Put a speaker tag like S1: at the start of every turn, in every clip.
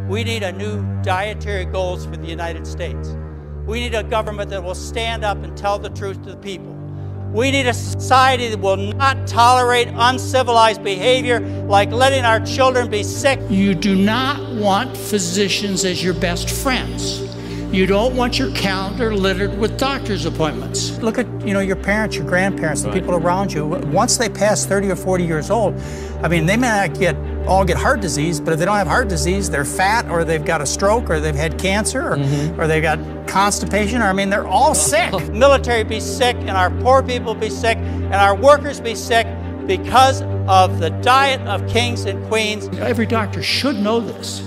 S1: We need a new dietary goals for the United States. We need a government that will stand up and tell the truth to the people. We need a society that will not tolerate uncivilized behavior like letting our children be sick.
S2: You do not want physicians as your best friends. You don't want your calendar littered with doctor's appointments.
S1: Look at, your parents, your grandparents, the people around you. Once they pass 30 or 40 years old, I mean, they may not all get heart disease, but if they don't have heart disease, they're fat, or they've got a stroke, or they've had cancer, or they've got constipation, or I mean, they're all sick. Military be sick, and our poor people be sick, and our workers be sick because of the diet of kings and queens.
S2: Every doctor should know this.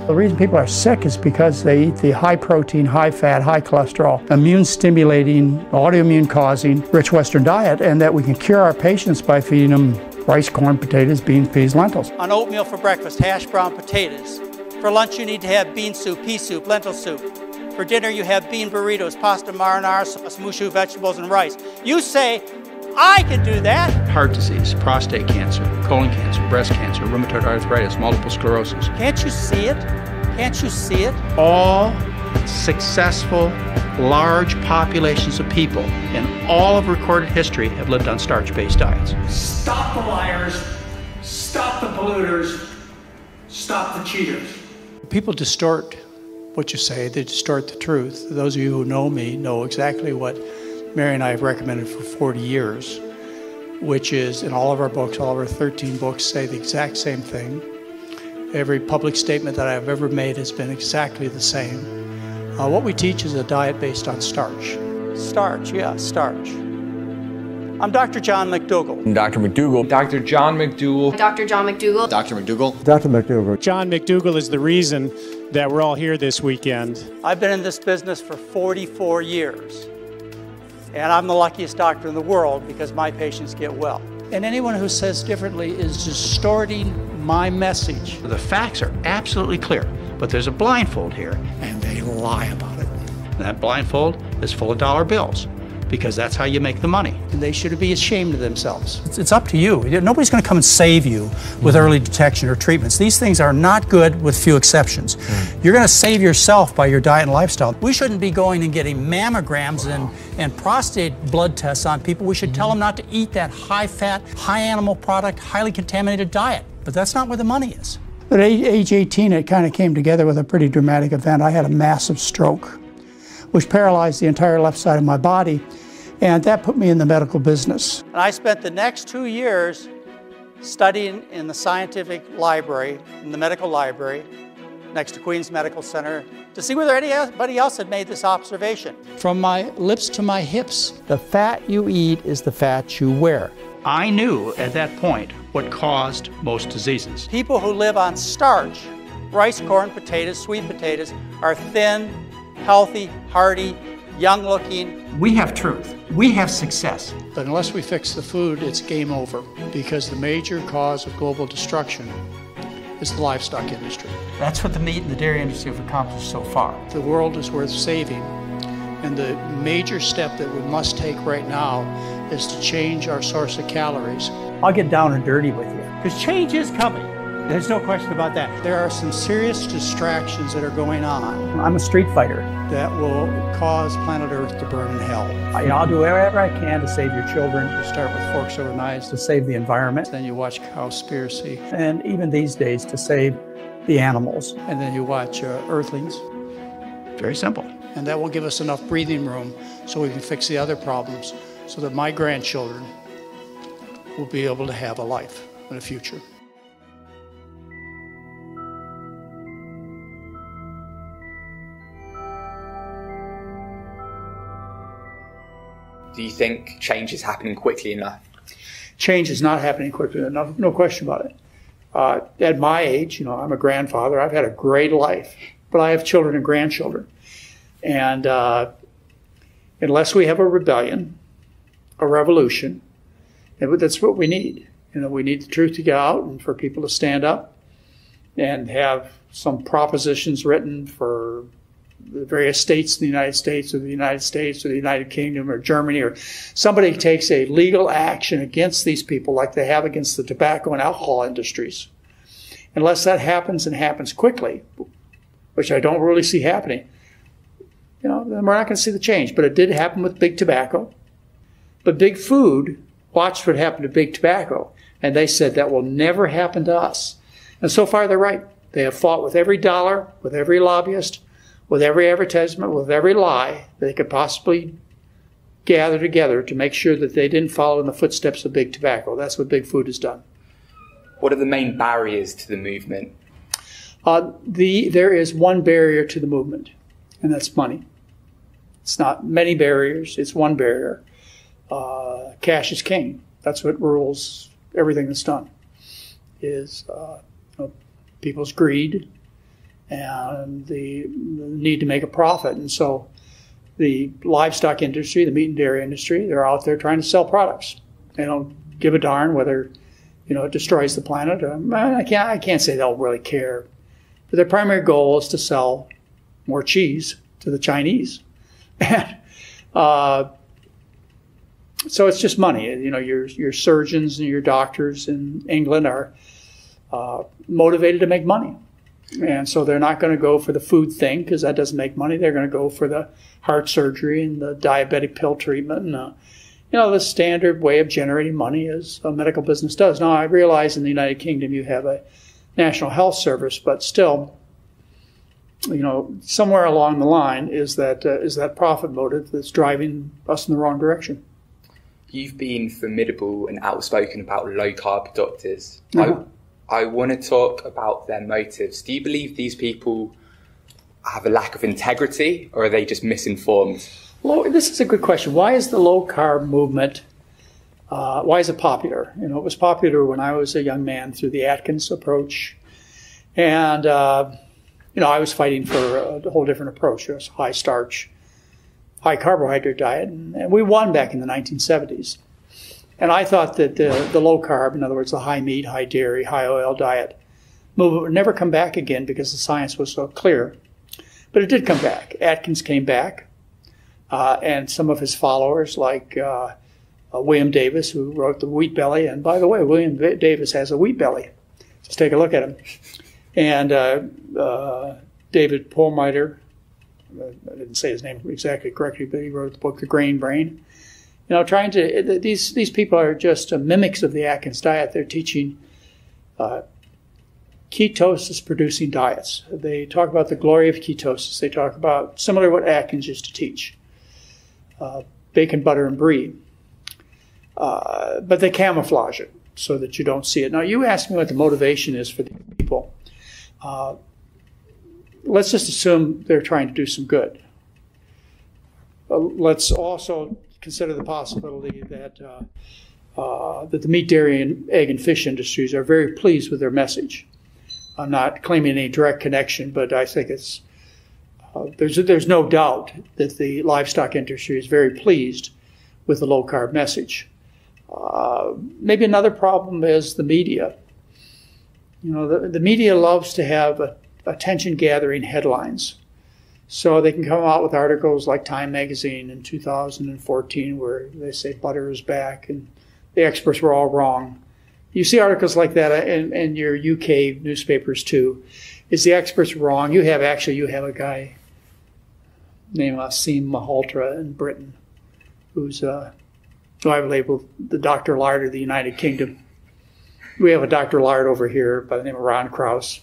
S3: The reason people are sick is because they eat the high protein, high fat, high cholesterol, immune stimulating, autoimmune causing, rich Western diet, and that we can cure our patients by feeding them rice, corn, potatoes, beans, peas, lentils.
S1: On oatmeal for breakfast, hash brown potatoes. For lunch, you need to have bean soup, pea soup, lentil soup. For dinner, you have bean burritos, pasta marinara, mushu vegetables, and rice. You say, I can do that.
S4: Heart disease, prostate cancer, colon cancer, breast cancer, rheumatoid arthritis, multiple sclerosis.
S1: Can't you see it? Can't you see it?
S4: All successful, large populations of people in all of recorded history have lived on starch-based diets.
S5: Stop the liars, stop the polluters, stop the cheaters.
S2: People distort what you say, they distort the truth. Those of you who know me know exactly what Mary and I have recommended for 40 years, which is in all of our books, all of our 13 books say the exact same thing. Every public statement that I've ever made has been exactly the same. What we teach is a diet based on starch.
S1: Starch, yeah, starch. I'm Dr. John McDougall.
S6: I'm Dr. McDougall.
S7: Dr. John McDougall.
S8: Dr. John McDougall.
S6: Dr. McDougall.
S3: Dr. McDougall.
S9: John McDougall is the reason that we're all here this weekend.
S1: I've been in this business for 44 years. And I'm the luckiest doctor in the world because my patients get well.
S2: And anyone who says differently is distorting my message.
S4: The facts are absolutely clear, but there's a blindfold here,
S2: And they lie about it.
S4: and that blindfold is full of dollar bills, because that's how you make the money.
S2: And they should be ashamed of themselves.
S1: It's up to you. Nobody's going to come and save you with early detection or treatments. These things are not good with few exceptions. You're going to save yourself by your diet and lifestyle. We shouldn't be going and getting mammograms and prostate blood tests on people. We should tell them not to eat that high-fat, high-animal product, highly contaminated diet. But that's not where the money is.
S3: At age 18, it kind of came together with a pretty dramatic event. I had a massive stroke, which paralyzed the entire left side of my body. And that put me in the medical business.
S1: And I spent the next 2 years studying in the scientific library, in the medical library, next to Queens Medical Center, to see whether anybody else had made this observation.
S2: From my lips to my hips, the fat you eat is the fat you wear.
S4: I knew at that point what caused most diseases.
S1: People who live on starch, rice, corn, potatoes, sweet potatoes, are thin, healthy, hearty, young-looking.
S4: We have truth. We have success.
S2: But unless we fix the food, it's game over, because the major cause of global destruction is the livestock industry.
S1: That's what the meat and the dairy industry have accomplished so far.
S2: The world is worth saving, and the major step that we must take right now is to change our source of calories.
S1: I'll get down and dirty with you, because change is coming. There's no question about that.
S2: There are some serious distractions that are going on
S1: I'm a street fighter.
S2: that will cause planet Earth to burn in hell.
S1: I'll do whatever I can to save your children,
S2: You start with forks over knives,
S1: to save the environment,
S2: then you watch Cowspiracy,
S1: and even these days to save the animals.
S2: and then you watch Earthlings.
S4: Very simple.
S2: And that will give us enough breathing room so we can fix the other problems, so that my grandchildren will be able to have a life and a future.
S7: Do you think change is happening quickly enough?
S3: Change is not happening quickly enough, no question about it. At my age, I'm a grandfather. I've had a great life, but I have children and grandchildren. And unless we have a rebellion, a revolution, and that's what we need. We need the truth to get out and for people to stand up and have some propositions written for the various states in the United States or the United States or the United Kingdom or Germany, or somebody takes a legal action against these people like they have against the tobacco and alcohol industries. Unless that happens and happens quickly, which I don't really see happening, then we're not going to see the change. But it did happen with big tobacco. But big food watched what happened to big tobacco, and they said that will never happen to us. And so far, they're right. They have fought with every dollar, with every lobbyist, with every advertisement, with every lie they could possibly gather together to make sure that they didn't follow in the footsteps of big tobacco. That's what big food has done.
S7: What are the main barriers to the movement?
S3: There is one barrier to the movement, and that's money. It's not many barriers, it's one barrier. Cash is king. That's what rules everything that's done, is people's greed and the need to make a profit. And so the livestock industry, the meat and dairy industry, they're out there trying to sell products. They don't give a darn whether it destroys the planet. I can't say they'll really care. But their primary goal is to sell more cheese to the Chinese. And so it's just money. Your surgeons and your doctors in England are motivated to make money. And so they're not going to go for the food thing because that doesn't make money. They're going to go for the heart surgery and the diabetic pill treatment and the standard way of generating money as a medical business does. Now, I realize in the United Kingdom you have a National Health Service, but still, somewhere along the line is that profit motive that's driving us in the wrong direction.
S7: You've been formidable and outspoken about low-carb doctors.
S3: Uh-huh.
S7: I want to talk about their motives. Do you believe these people have a lack of integrity, or are they just misinformed?
S3: Well, this is a good question. Why is the low-carb movement, why is it popular? It was popular when I was a young man through the Atkins approach. And, I was fighting for a whole different approach. It was high-starch, high-carbohydrate diet. And we won back in the 1970s. And I thought that the low-carb, in other words, the high-meat, high-dairy, high-oil diet movement would never come back again because the science was so clear. But it did come back. Atkins came back. And some of his followers, like William Davis, who wrote The Wheat Belly. And by the way, William Davis has a wheat belly. Just take a look at him. And David Perlmutter, I didn't say his name exactly correctly, but he wrote the book The Grain Brain. Trying to, these people are just mimics of the Atkins diet. They're teaching ketosis-producing diets. They talk about the glory of ketosis. They talk about, similar to what Atkins used to teach, bacon, butter, and brie. But they camouflage it so that you don't see it. Now, you asked me what the motivation is for these people. Let's just assume they're trying to do some good. Let's also consider the possibility that the meat, dairy, and egg and fish industries are very pleased with their message. I'm not claiming any direct connection, but I think it's there's no doubt that the livestock industry is very pleased with the low-carb message. Maybe another problem is the media. The media loves to have attention-gathering headlines. So they can come out with articles like Time magazine in 2014 where they say butter is back and the experts were all wrong. You see articles like that in your UK newspapers too. Is the experts wrong? You have a guy named Asim Malhotra in Britain who's who I've labeled the Dr. Lard of the United Kingdom. We have a Dr. Lard over here by the name of Ron Krauss.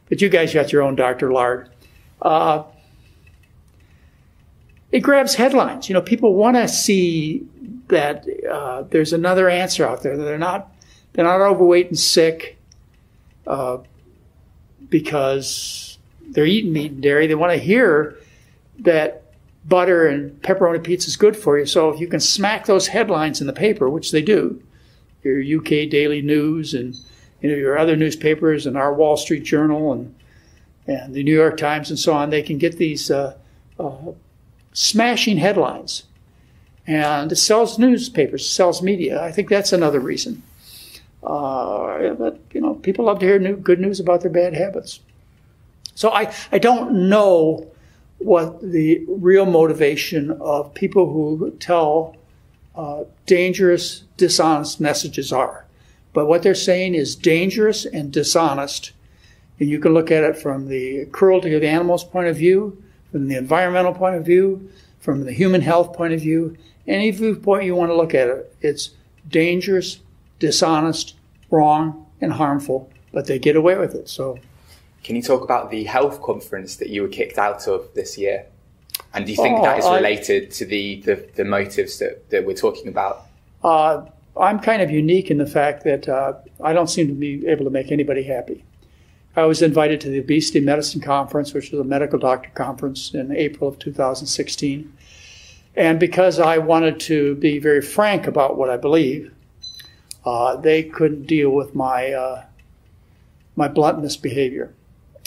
S3: But you guys got your own Dr. Lard. It grabs headlines. People want to see that there's another answer out there. They're not overweight and sick because they're eating meat and dairy. They want to hear that butter and pepperoni pizza is good for you. So if you can smack those headlines in the paper, which they do, your UK Daily News and your other newspapers and our Wall Street Journal and the New York Times and so on, they can get these smashing headlines. And it sells newspapers, sells media. I think that's another reason. But people love to hear good news about their bad habits. So I don't know what the real motivation of people who tell dangerous, dishonest messages are. But what they're saying is dangerous and dishonest And you can look at it from the cruelty of the animals point of view, from the environmental point of view, from the human health point of view. Any viewpoint you want to look at it, it's dangerous, dishonest, wrong, and harmful, but they get away with it. So,
S7: can you talk about the health conference that you were kicked out of this year? And do you think that is related to the motives that we're talking about?
S3: I'm kind of unique in the fact that I don't seem to be able to make anybody happy. I was invited to the Obesity Medicine Conference, which was a medical doctor conference in April of 2016. And because I wanted to be very frank about what I believe, they couldn't deal with my blunt misbehavior.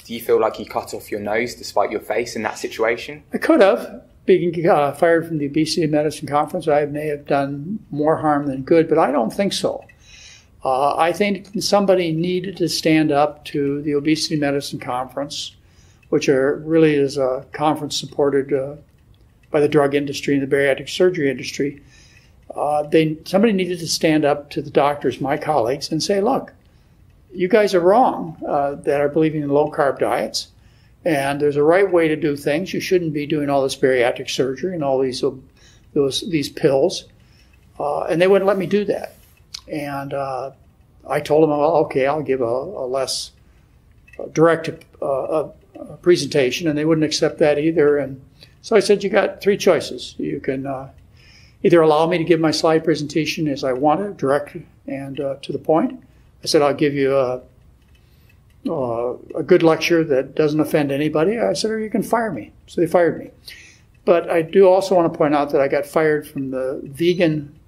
S7: Do you feel like you cut off your nose despite your face in that situation?
S3: I could have. Being fired from the Obesity Medicine Conference, I may have done more harm than good, but I don't think so. I think somebody needed to stand up to the Obesity Medicine Conference, which really is a conference supported by the drug industry and the bariatric surgery industry. Somebody needed to stand up to the doctors, my colleagues, and say, look, you guys are wrong that are believing in low-carb diets, and there's a right way to do things. You shouldn't be doing all this bariatric surgery and all these pills. And they wouldn't let me do that. And I told them, well, okay, I'll give a less direct presentation, and they wouldn't accept that either. And so I said, you got three choices. You can either allow me to give my slide presentation as I want it, direct and to the point. I said, I'll give you a good lecture that doesn't offend anybody. I said, or you can fire me. So they fired me. But I do also want to point out that I got fired from the Vegan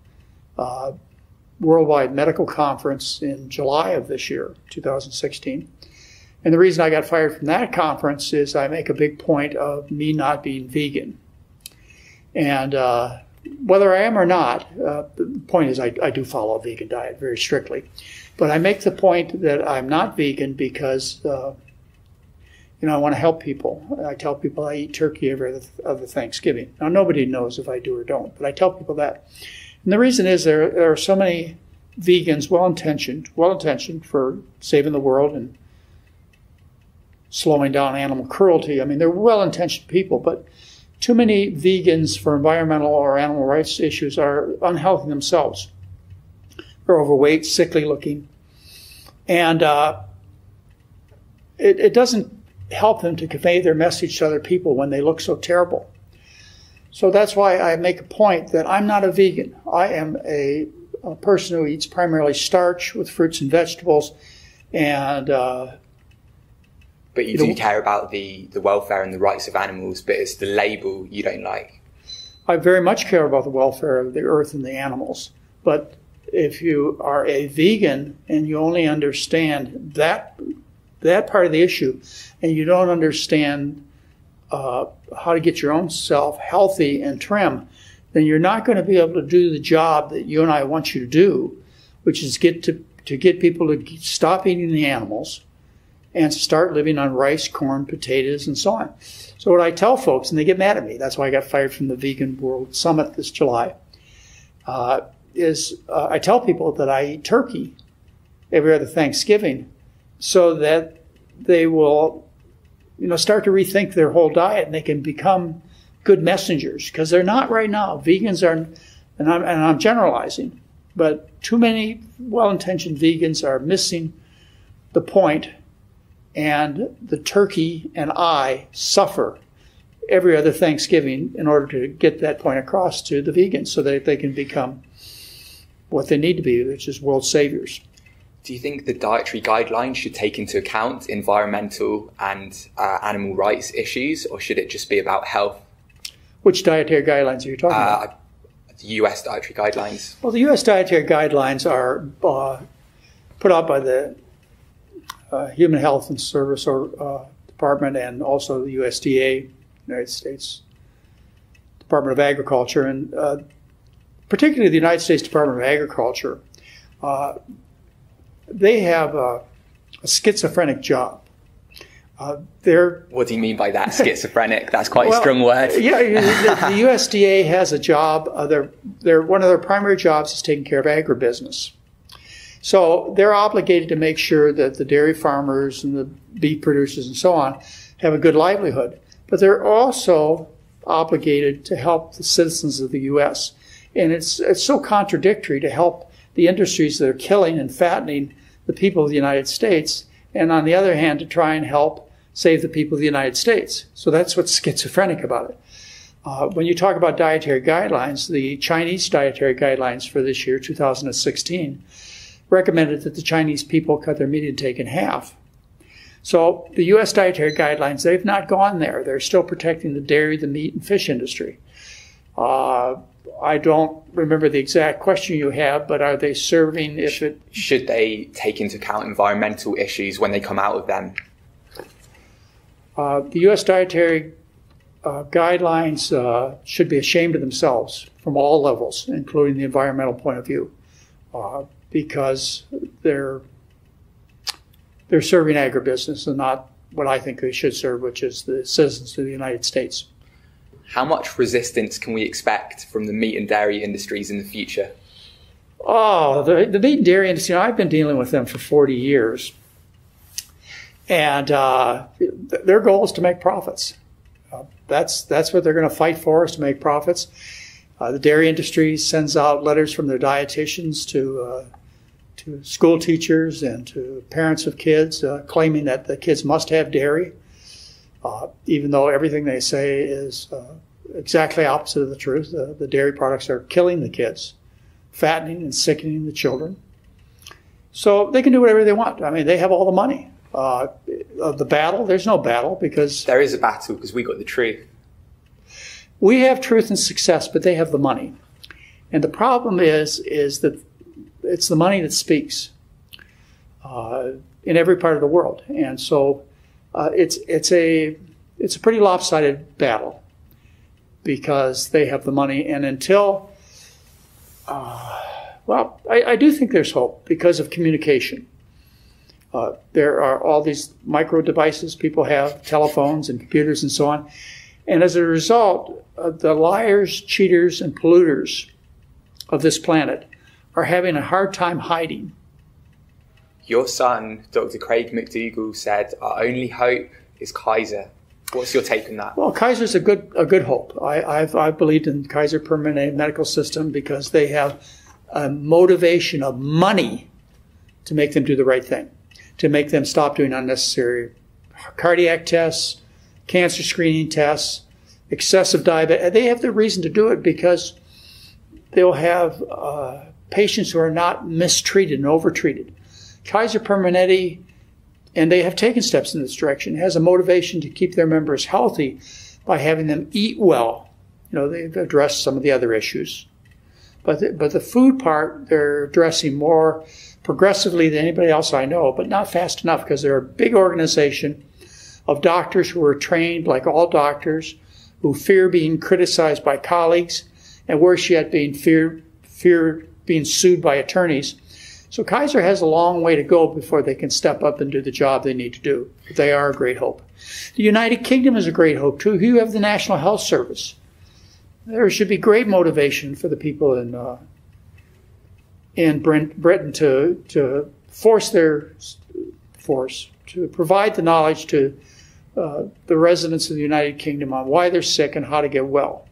S3: Worldwide Medical Conference in July of this year, 2016. And the reason I got fired from that conference is I make a big point of me not being vegan. And whether I am or not, the point is I do follow a vegan diet very strictly. But I make the point that I'm not vegan because, I want to help people. I tell people I eat turkey every other Thanksgiving. Now, nobody knows if I do or don't, but I tell people that. And the reason is there are so many vegans, well-intentioned for saving the world and slowing down animal cruelty. I mean, they're well-intentioned people, but too many vegans for environmental or animal rights issues are unhealthy themselves. They're overweight, sickly looking. And it doesn't help them to convey their message to other people when they look so terrible. So that's why I make a point that I'm not a vegan. I am a person who eats primarily starch with fruits and vegetables. And
S7: but you do care about the welfare and the rights of animals, but it's the label you don't like.
S3: I very much care about the welfare of the earth and the animals. But if you are a vegan and you only understand that part of the issue, and you don't understand how to get your own self healthy and trim, then you're not going to be able to do the job that you and I want you to do, which is to get people to stop eating the animals and start living on rice, corn, potatoes, and so on. So what I tell folks, and they get mad at me, that's why I got fired from the Vegan World Summit this July, is I tell people that I eat turkey every other Thanksgiving so that they will, start to rethink their whole diet and they can become good messengers, because they're not right now. Vegans are, and I'm generalizing, but too many well-intentioned vegans are missing the point, and the turkey and I suffer every other Thanksgiving in order to get that point across to the vegans so that they can become what they need to be, which is world saviors.
S7: Do you think the dietary guidelines should take into account environmental and animal rights issues, or should it just be about health?
S3: Which dietary guidelines are you talking about?
S7: The U.S. dietary guidelines.
S3: Well, the U.S. dietary guidelines are put out by the Human Health and Service Department and also the USDA, United States Department of Agriculture, and particularly the United States Department of Agriculture. They have a schizophrenic job.
S7: What do you mean by that, schizophrenic? That's quite a strong word.
S3: Yeah, the USDA has a job. One of their primary jobs is taking care of agribusiness. So they're obligated to make sure that the dairy farmers and the beef producers and so on have a good livelihood. But they're also obligated to help the citizens of the U.S. And it's so contradictory to help the industries that are killing and fattening the people of the United States, and on the other hand, to try and help save the people of the United States. So that's what's schizophrenic about it. When you talk about dietary guidelines, the Chinese dietary guidelines for this year, 2016, recommended that the Chinese people cut their meat intake in half. So the U.S. dietary guidelines, they've not gone there. They're still protecting the dairy, the meat, and fish industry. I don't remember the exact question you have, but are they serving if it...
S7: Should they take into account environmental issues when they come out of them?
S3: The U.S. dietary guidelines should be ashamed of themselves from all levels, including the environmental point of view, because they're serving agribusiness and not what I think they should serve, which is the citizens of the United States.
S7: How much resistance can we expect from the meat and dairy industries in the future?
S3: Oh, the meat and dairy industry, I've been dealing with them for 40 years. And their goal is to make profits. That's what they're going to fight for, is to make profits. The dairy industry sends out letters from their dietitians to school teachers and to parents of kids claiming that the kids must have dairy, even though everything they say is exactly opposite of the truth. The dairy products are killing the kids, fattening and sickening the children. So they can do whatever they want. I mean, they have all the money. The battle, there's no battle because...
S7: There is a battle because we got the truth.
S3: We have truth and success, but they have the money. And the problem is that it's the money that speaks in every part of the world. And so it's a pretty lopsided battle because they have the money. And until, I do think there's hope because of communication. There are all these micro devices people have, telephones and computers and so on. And as a result, the liars, cheaters, and polluters of this planet are having a hard time hiding.
S7: Your son, Dr. Craig McDougall, said, our only hope is Kaiser. What's your take on that?
S3: Well, Kaiser's a good hope. I've believed in Kaiser Permanente Medical System because they have a motivation of money to make them do the right thing, to make them stop doing unnecessary cardiac tests, cancer screening tests, excessive diabetes. They have the reason to do it because they'll have patients who are not mistreated and overtreated. Kaiser Permanente, and they have taken steps in this direction, has a motivation to keep their members healthy by having them eat well. You know, they've addressed some of the other issues. But the food part, they're addressing more progressively than anybody else I know, but not fast enough because they're a big organization of doctors who are trained, like all doctors, who fear being criticized by colleagues, and worse yet, fear being sued by attorneys. So Kaiser has a long way to go before they can step up and do the job they need to do. But they are a great hope. The United Kingdom is a great hope, too. You have the National Health Service. There should be great motivation for the people in Britain to to provide the knowledge to the residents of the United Kingdom on why they're sick and how to get well.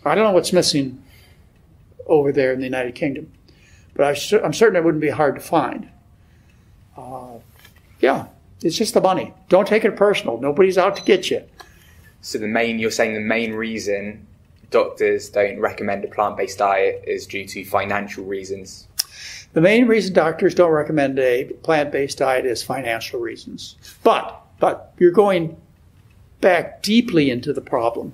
S3: I don't know what's missing over there in the United Kingdom, but I'm certain it wouldn't be hard to find. It's just the money. Don't take it personal. Nobody's out to get you.
S7: So you're saying the main reason doctors don't recommend a plant-based diet is due to financial reasons?
S3: The main reason doctors don't recommend a plant-based diet is financial reasons. But you're going back deeply into the problem.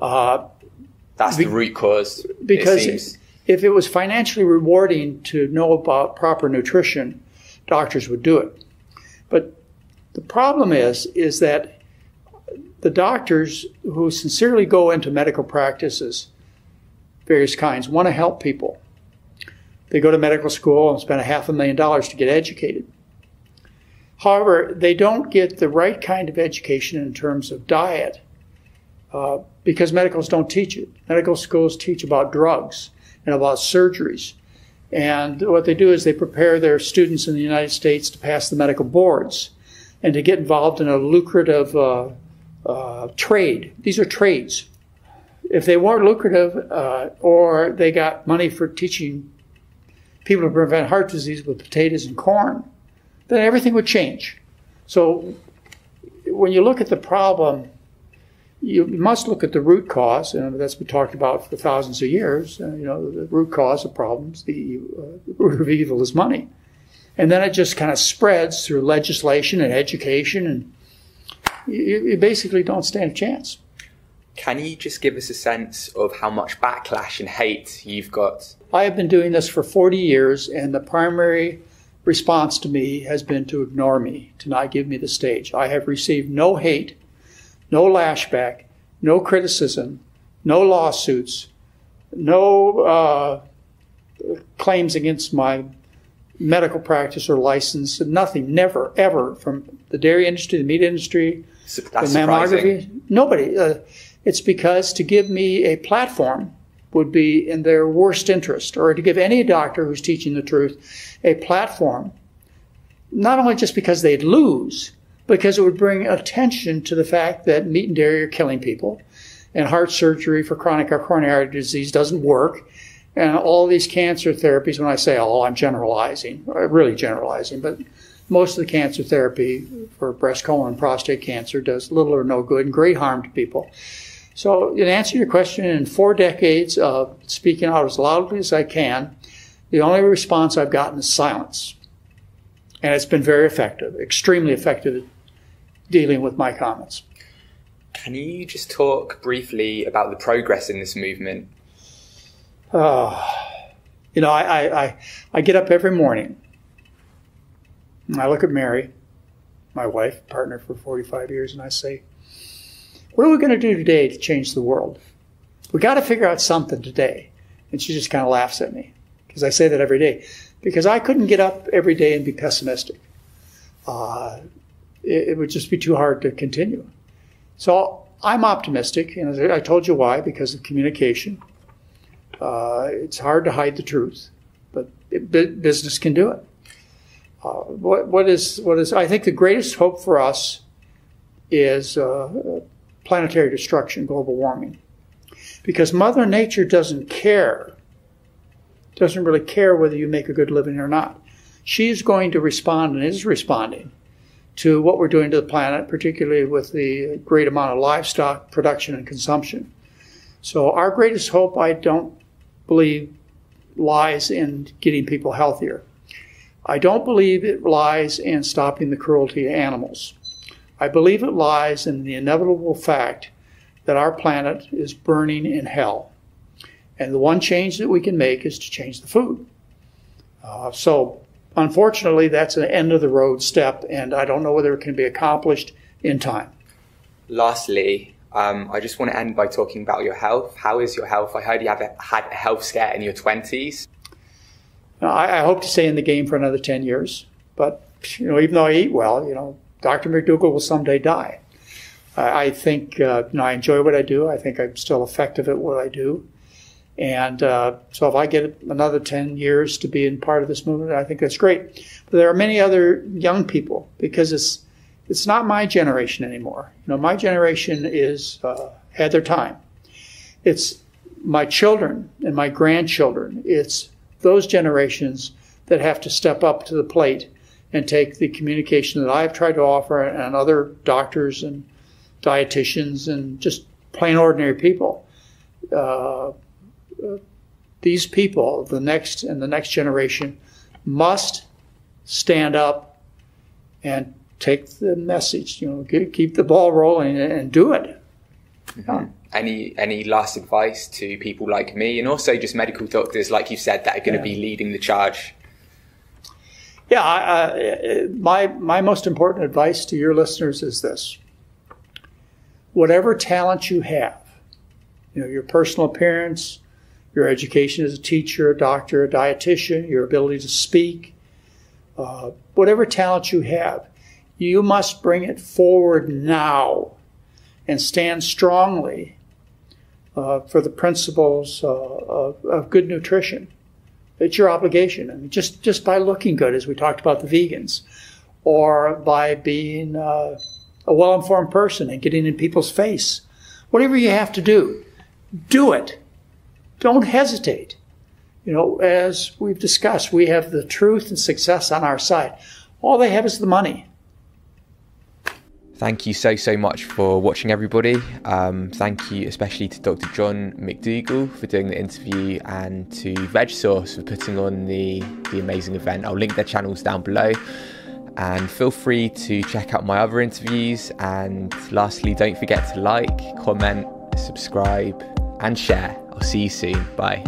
S7: That's the root cause.
S3: Because if it was financially rewarding to know about proper nutrition, doctors would do it. But the problem is that the doctors who sincerely go into medical practices, various kinds, want to help people. They go to medical school and spend $500,000 to get educated. However, they don't get the right kind of education in terms of diet because medicals don't teach it. Medical schools teach about drugs and about surgeries. And what they do is they prepare their students in the United States to pass the medical boards and to get involved in a lucrative trade. These are trades. If they weren't lucrative or they got money for teaching people to prevent heart disease with potatoes and corn, then everything would change. So when you look at the problem, you must look at the root cause, and that's been talked about for thousands of years. The root cause of problems, the root of evil is money. And then it just kind of spreads through legislation and education, and you basically don't stand a chance.
S7: Can you just give us a sense of how much backlash and hate you've got?
S3: I have been doing this for 40 years, and the primary response to me has been to ignore me, to not give me the stage. I have received no hate, no lashback, no criticism, no lawsuits, no claims against my medical practice or license, nothing, never, ever, from the dairy industry, the meat industry,
S7: That's
S3: the mammography.
S7: surprising.
S3: Nobody. It's because to give me a platform would be in their worst interest, or to give any doctor who's teaching the truth a platform, not only just because they'd lose, because it would bring attention to the fact that meat and dairy are killing people, and heart surgery for chronic or coronary artery disease doesn't work, and all these cancer therapies, when I say all, I'm generalizing, really generalizing, but most of the cancer therapy for breast, colon, and prostate cancer does little or no good and great harm to people. So in answer to your question, in 4 decades of speaking out as loudly as I can, the only response I've gotten is silence. And it's been very effective, extremely effective at dealing with my comments.
S7: Can you just talk briefly about the progress in this movement?
S3: I get up every morning and I look at Mary, my wife, partner for 45 years, and I say, what are we going to do today to change the world? We got to figure out something today. And she just kind of laughs at me because I say that every day. Because I couldn't get up every day and be pessimistic. It would just be too hard to continue. So I'm optimistic, and I told you why, because of communication. It's hard to hide the truth, but business can do it. What is? I think the greatest hope for us is planetary destruction, global warming, because Mother Nature doesn't really care whether you make a good living or not. She's going to respond and is responding to what we're doing to the planet, particularly with the great amount of livestock production and consumption. So our greatest hope, I don't believe, lies in getting people healthier. I don't believe it lies in stopping the cruelty to animals. I believe it lies in the inevitable fact that our planet is burning in hell. And the one change that we can make is to change the food. So unfortunately, that's an end-of-the-road step, and I don't know whether it can be accomplished in time.
S7: Lastly, I just want to end by talking about your health. How is your health? I heard you had a health scare in your 20s.
S3: I hope to stay in the game for another 10 years. But, even though I eat well, Dr. McDougall will someday die. I think, I enjoy what I do. I think I'm still effective at what I do. And so if I get another 10 years to be in part of this movement, I think that's great. But there are many other young people, because it's not my generation anymore. My generation is had their time. It's my children and my grandchildren. It's those generations that have to step up to the plate and take the communication that I've tried to offer, and other doctors and dietitians and just plain ordinary people. These people, the next generation, must stand up and take the message. Keep the ball rolling and do it.
S7: Mm-hmm. Any last advice to people like me, and also just medical doctors, like you said, that are going to be leading the charge?
S3: Yeah, my most important advice to your listeners is this: whatever talent you have, your personal appearance, your education as a teacher, a doctor, a dietitian, your ability to speak, whatever talent you have, you must bring it forward now and stand strongly for the principles of good nutrition. It's your obligation. I mean, just by looking good, as we talked about the vegans, or by being a well-informed person and getting in people's face. Whatever you have to do it. Don't hesitate. You know, as we've discussed, we have the truth and success on our side. All they have is the money.
S7: Thank you so much for watching, everybody. Thank you especially to Dr. John McDougall for doing the interview, and to VegSource for putting on the amazing event. I'll link their channels down below, and feel free to check out my other interviews. And lastly, don't forget to like, comment, subscribe and share. I'll see you soon. Bye.